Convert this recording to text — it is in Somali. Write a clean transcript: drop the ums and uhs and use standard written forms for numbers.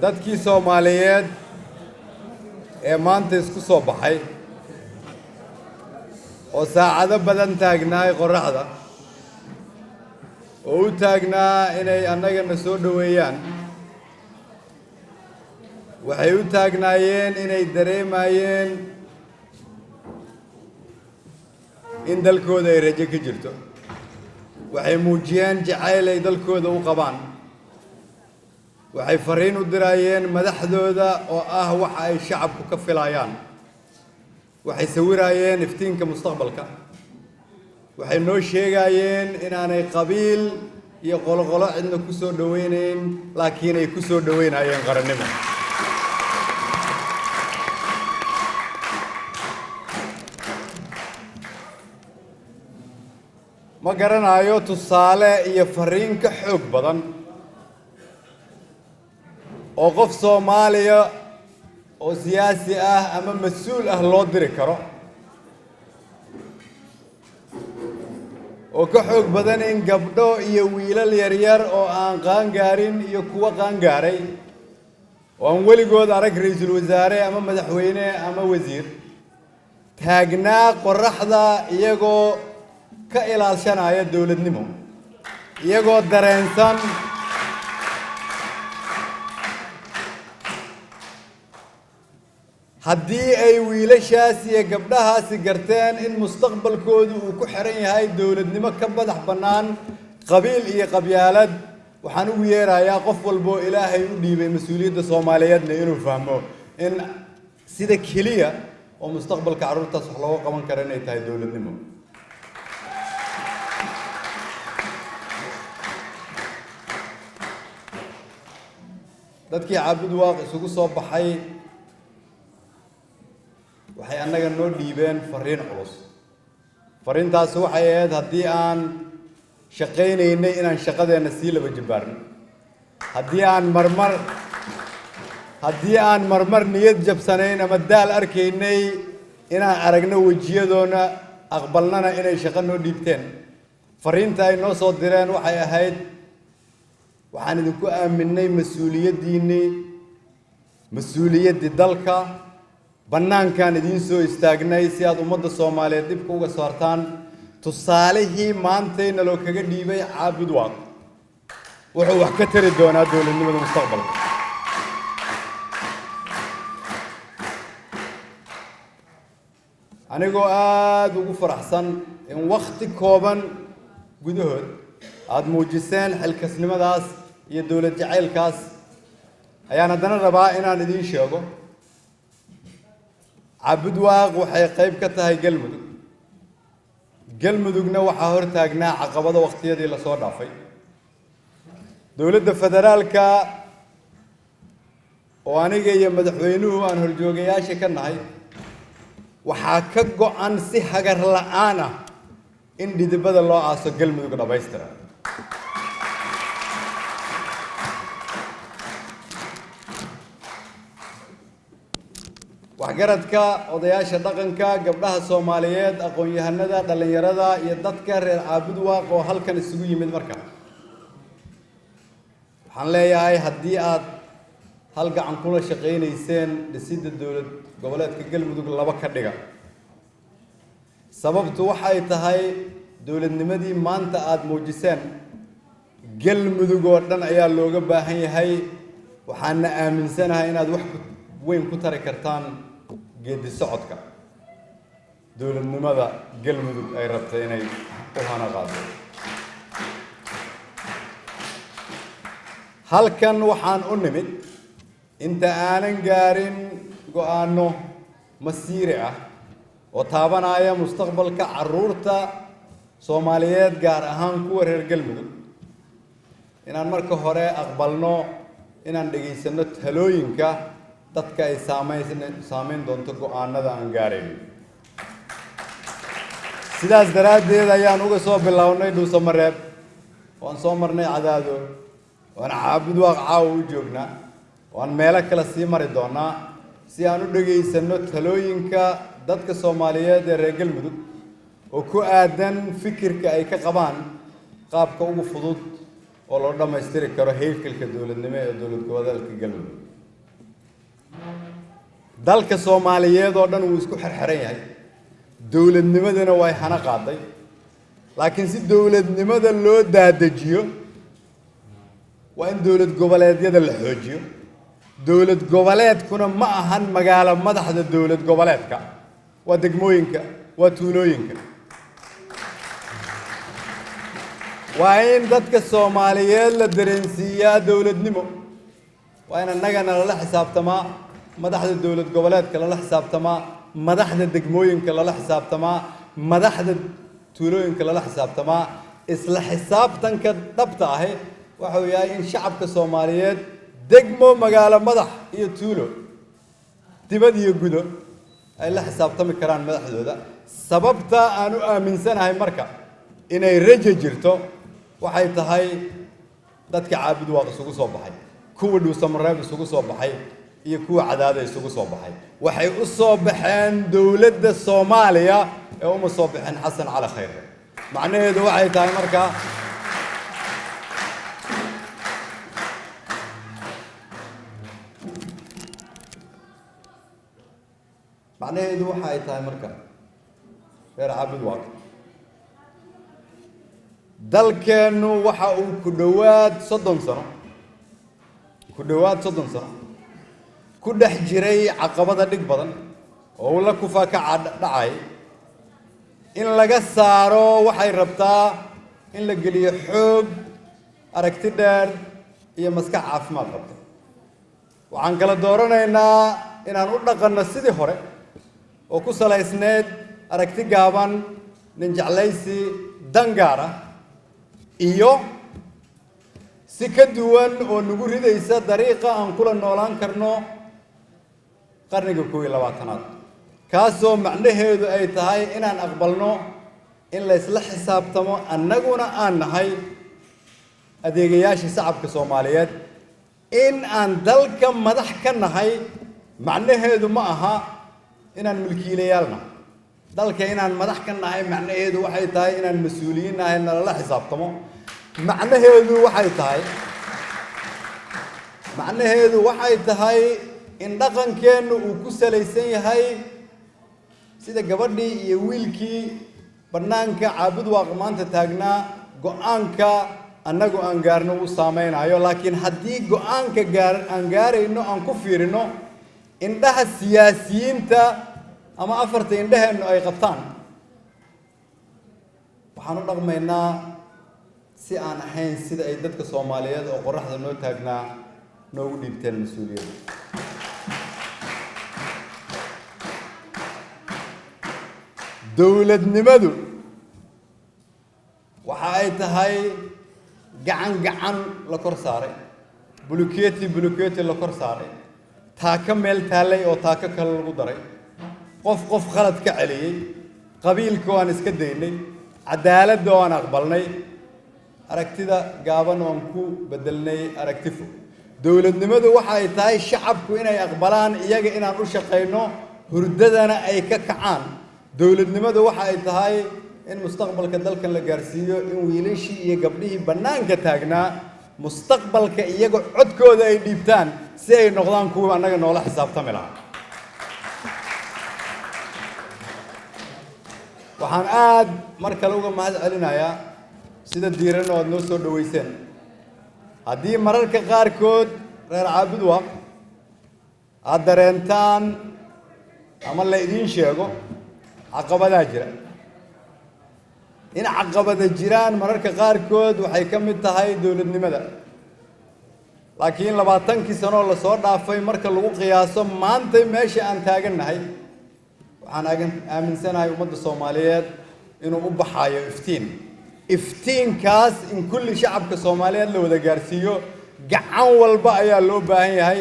dadkii Soomaaliyeed ee maanta isku soo baxay oo saacado badan taagnaay qorraxda oo u taagnaa inay annagana soo dhaweeyaan waxay u taagnaayeen inay dareemayeen in dalkooda ay rajo ka jirto waxay muujiyeen jacayl ay dalkooda u qabaan waxay fariin u dirayeen madaxdooda oo ah waxa ay shacabku ka filayaan waxay sawirayeen iftiinka mustaqbalka waxay noo sheegayeen inaanay qabiil iyo qoloqolo cidna ku soo dhaweynayn laakiin ay ku soo dhaweynayeen qarannimo ma garanayo tusaale iyo fariin ka xoog badan oo qof Soomaaliya oo siyaasi ah ama mas'uul ah loo diri karo oo ka xoog badan in gabdho iyo wiilal yaryar oo aan qaan gaarin iyo kuwa qaan gaaray oo aan weligood arag ra'iisul wasaare ama madaxweyne ama wasiir taagnaa qorraxda iyagoo ka ilaalshanaya dawladnimo iyagoo dareensan haddii ay wiilashaas iyo gabdhahaasi garteen in mustaqbalkoodu uu ku xiran yahay dawladnimo ka madax bannaan qabiil iyo qabyaalad waxaan ugu yeerayaa qof walba oo ilaahay u dhiibay mas-uuliyadda Soomaaliyeedna inuu fahmo in sida keliya oo mustaqbalka carruurtaas wax looga qaban karo inay tahay dawladnimo dadkii Caabud Waaq isugu soo baxay waxay annaga noo dhiibeen fariin culus fariintaas waxay ahayd haddii aan shaqaynaynay inaan shaqadeena sii laba jibaarno haddii aan marmar niyad jabsanayn ama daal arkaynay inaan aragno wejiyadoona aqbalnana inay shaqo noo dhiibteen fariinta ay noo soo direen waxay ahayd waxaan idinku aaminay mas-uuliyaddii dalka bannaankaan idiin soo istaagnay si aad ummadda Soomaaliyeed dibka uga saartaan tusaalihii maantayna loo kaga dhiibay Caabud Waaq wuxuu wax ka tari doonaa dawladnimada mustaqbalka anigoo aad ugu faraxsan in waqti kooban gudahood aad muujiseen xilkasnimadaas iyo dawlad jacaylkaas ayaan haddana rabaa inaan idiin sheego Caabud Waaq waxay qayb ka tahay galmudugna waxaa hor taagnaa caqabado waqtiyadii la soo dhaafay dawladda federaalka oo aniga iyo madaxweynuhu aan horjoogayaasha ka nahay waxaa ka go'an si hagar la'aan ah in dhidibada loo aaso galmudug dhamaystiran waxgaradka odayaasha dhaqanka gabdhaha Soomaaliyeed aqoon-yahanada dhalinyarada iyo dadka reer Caabud Waaq oo halkan isugu yimid markaa waxaan leeyahay haddii aad hal gacan kula shaqaynayseen dhisidda dawlad goboleedka galmudug laba ka dhiga sababtu waxay tahay dawladnimadii maanta aad muujiseen galmudug oo dhan ayaa looga baahan yahay waxaana aaminsanahay inaad wax weyn ku tari kartaan geedi socodka dawladnimada galmudug ay rabtay inay u hana qaado halkan waxaan u nimid inta aanan gaarin go'aano masiiri ah oo taabanaya mustaqbalka carruurta Soomaaliyeed gaar ahaan kuwa reer galmudug inaan marka hore aqbalno inaan dhageysano talooyinka dadka ay saameyn doonto go'aanada aan gaarayno sidaas daraaddeed ayaan uga soo bilownay Dhuusamareeb waan soo marnay Cadaado waan Caabud Waaq caawa u joognaa waan meelo kale sii mari doonaa si aan u dhageysano talooyinka dadka Soomaaliyeed ee reer galmudug oo ku aadan fikirka ay ka qabaan qaabka ugu fudud oo loo dhammaystiri karo heerkulka dawladnimo ee dawlad goboleedka galmudug dalka Soomaaliyeed oo dhan uu isku xirxiran yahay dawladnimadana way hana qaaday laakiin si dawladnimada loo daadajiyo waa in dawlad goboleedyada la xoojiyo dawlad goboleedkuna ma ahan magaalo madaxda dawlad goboleedka waa degmooyinka waa tuulooyinka waa in dadka Soomaaliyeed la dareensiiyaa dawladnimo waa in annagana la xisaabtamaa madaxda dawlad goboleedka la xisaabtamaa madaxda degmooyinka la xisaabtamaa madaxda tuulooyinka la xisaabtamaa isla xisaabtanka dhabta ah waxa uu yahay in shacabka Soomaaliyeed degmo magaalo madax iyo tuulo dibad iyo gudo ay la xisaabtami karaan madaxdooda sababta aan u aaminsanahay marka inay rajo jirto waxay tahay dadka caabud waa isugu soo baxay kuwa dhuusamareeb isugu soo baxay iyo kuwa cadaada isugu soo baxay waxay u soo baxeen dawladda Soomaaliya ee uma soo baxeen Xasan Cali Khayre macnaheedu waxay tahay marka reer caabud waa dalkeenu waxa uu ku dhawaad 30 sano ku dhex jiray caqabada dhig badan oo la kufa ka dhacay in laga saaro waxay rabtaa in la geliyo xoog aragti dheer iyo maskax caafimaad qabta waxaan kala dooranaynaa inaan u dhaqanno sidii hore oo ku salaysneed aragti gaaban nin jeclaysi dangaar ah iyo si ka duwan oo nagu ridaysa dariiqa aan kula noolaan karno qarniga 21aad kaasoo macnaheedu ay tahay inaan aqbalno in la isla xisaabtamo annaguna aan nahay adeegayaasha shacabka Soomaaliyeed in aan dalka madax ka nahay macnaheedu ma aha inaan mulkiilayaalna dalka inaan madax ka nahay macnaheedu waxay tahay inaan mas'uuliyiin nahay la xisaabtamo macnaheedu waxay tahay in dhaqankeenu uu ku salaysan yahay sida gabadhii iyo wiilkii banaanka caabud waa maanta taagnaa go'aanka annagu aan gaarno u saameynayo laakiin haddii go'aanka aan gaarayno aan ku fiirino indhaha siyaasiyiinta ama afarta indhaheenu ay qabtaan waxaan u dhaqmaynaa si aan ahayn sida ay dadka Soomaaliyeed oo qoraxda noo taagnaa noogu dhiibteen mas'uuliyadda dawladnimadu waxa ay tahay gacan la kor saaray buluketi la kor saaray taaka meel taalay oo taaka kale lagu daray qof khalad ka celiyay qabiilka waan iska daynay cadaaladda waan aqbalnay aragtida gaaban waan ku bedelnay aragti fog dawladnimadu waxa ay tahay shacabku inay aqbalaan iyaga inaan u shaqeyno hurdadana ay ka kacaan dawladnimadu waxa ay tahay in mustaqbalka dalkan la gaarsiiyo in wiilashii iyo gabdhihii banaanka taagnaa mustaqbalka iyaga codkooda ay dhiibtaan si ay noqdaan kuwa annaga noola xisaabtami lahaa waxaan aad mar kale uga mahad celinayaa sida diiran oo aad noo soo dhaweyseen haddii mararka qaarkood reer caabud waa aad dareentaan ama la idiin sheego caqabadaa jira in caqabada jiraan mararka qaarkood waxay ka mid tahay dawladnimada laakiin 20 sano la soo dhaafay marka lagu qiyaaso maanta meesha aan taagannahay waxaan aaminsanahay ummadda Soomaaliyeed inuu u baxayo iftiinkaas in kulli shacabka Soomaaliyeed la wada gaarsiiyo gacan walba ayaa loo baahan yahay